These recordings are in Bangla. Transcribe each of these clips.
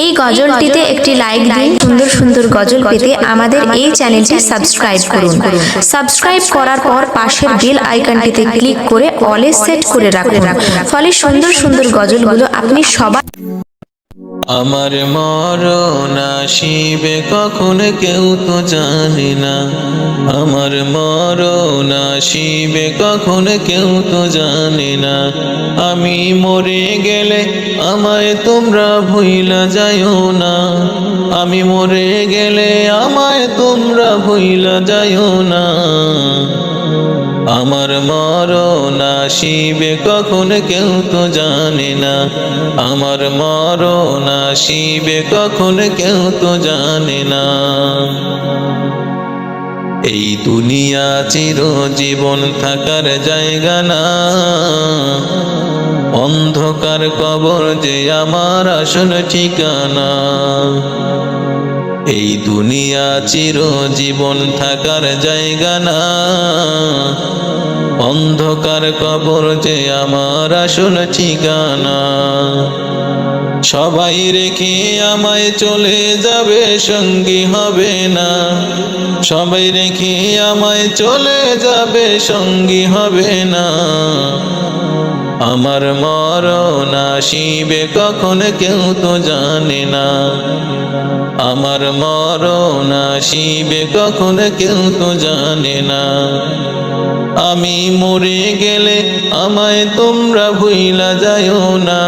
এই গজলটিতে একটি লাইক দিন। সুন্দর সুন্দর গজল পেতে আমাদের এই চ্যানেলটি সাবস্ক্রাইব করুন। সাবস্ক্রাইব করার পর পাশের বেল আইকনটিতে ক্লিক করে অলে সেট করে রাখুন, ফলে সুন্দর সুন্দর গজলগুলো আপনি সবার। আমার মরণ আসিবে কখন কেউ তো জানে না, আমার মরণ আসিবে কখন কেউ তো জানে না। আমি মরে গেলে আমায় তোমরা ভুইলা যাইও না, আমি মরে গেলে আমায় তোমরা ভুইলা যাইও না। আমার মরণ আসিবে কখন কেউ তো জানে না, আমার মরণ আসিবে কখন কেউ তো জানে না। এই দুনিয়া চিরজীবন থাকার জায়গা না, অন্ধকার কবর যে আমার আসল ঠিকানা। এই দুনিয়া চিরজীবন থাকার জায়গা না, অন্ধকার কবর যে আমার আসল ঠিকানা। সবাই রেখে আমায় চলে যাবে, সঙ্গী হবে না, সবাই রেখে আমায় চলে যাবে, সঙ্গী হবে না। আমার মরণ আসিবে কখন কেউ তো জানে না, আমার মরণ আসিবে কখন কেউ তো জানে না। আমি মরে গেলে আমায় তোমরা ভুইলা যাইও না,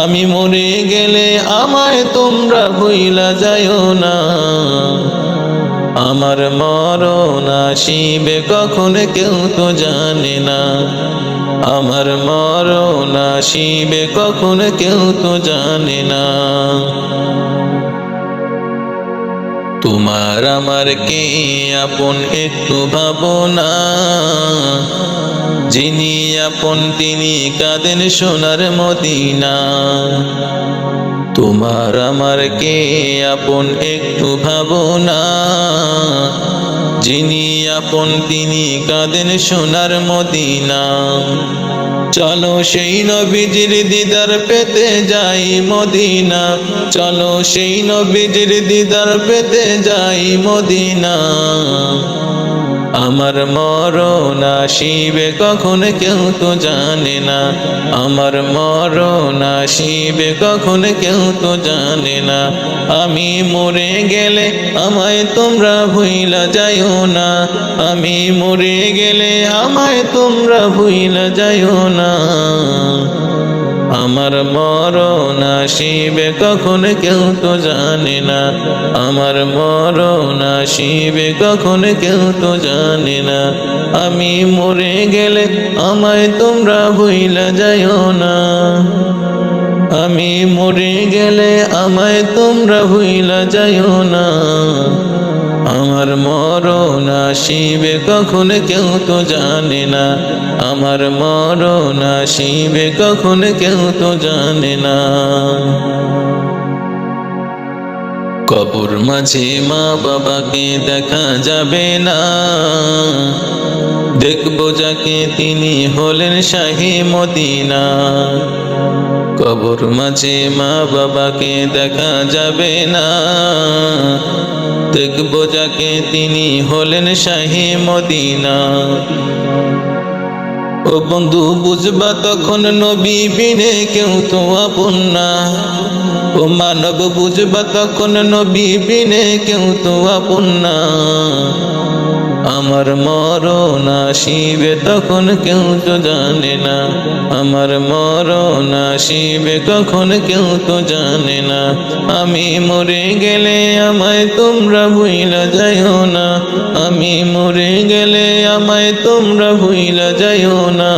আমি মরে গেলে আমায় তোমরা ভুইলা যাইও না। আমার মরণ আসিবে কখন কেউ তো জানে না, আমার মরণ আসিবে কখন কেউ তো জানে না। তোমার আমার কে আপন একটু ভাবনা, যিনি আপন তিনি কাঁদেন সোনার মদিনা। তোমার আমার কে আপন একটু ভাবনা, যিনি আপন তিনি কাঁদেন সোনার মদিনা। চলো সেই নবীজির দিদার পেতে যাই মদিনা, চলো সেই নবীজির দিদার পেতে যাই মদিনা। আমার মরণ আসিবে কখন কেউ তো জানে না, আমার মরণ আসিবে কখন কেউ তো জানে না। আমি মরে গেলে আমায় তোমরা ভুইলা যাইও না, আমি মরে গেলে আমায় তোমরা ভুইলা যাইও না। আমার মরণ আসিবে কখন কেউ তো জানে না, আমার মরণ আসিবে কখন কেউ তো জানে না। আমি মরে গেলে আমায় তোমরা ভুইলা যাইও না, আমি মরে গেলে আমায় তোমরা ভুইলা যাইও না। আমার মরণ আসিবে কখন কেউ তো জানে না, আমার মরণ আসিবে কখন কেউ তো জানে না। কবর মাঝে মা বাবাকে দেখা যাবে না, দেখবো যাকে তিনি হলেন শাহে মদিনা। কবর মাঝে মা বাবাকে দেখা যাবে না, দেখবো যাকে তিনি হলেন শাহে মদিনা। ও বন্ধু বুঝবা তখন নবী বিনে কেউ তো আপন না, ও মানব বুঝবা তখন নবী বিনে কেউ তো আপন না। আমার মরণ আসিবে তখন কেউ তো জানে না, আমার মরণ আসিবে কখন কেউ তো জানে না। আমি মরে গেলে আমায় তোমরা ভুইলা যাইও না, আমি মরে গেলে আমায় তোমরা ভুইলা যাইও না।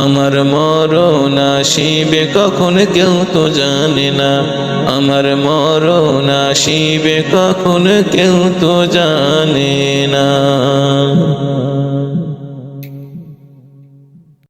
আমার মরণ আসিবে কখন কেউ তো জানে না, আমার মরণ আসিবে কখন কেউ তো জানে না।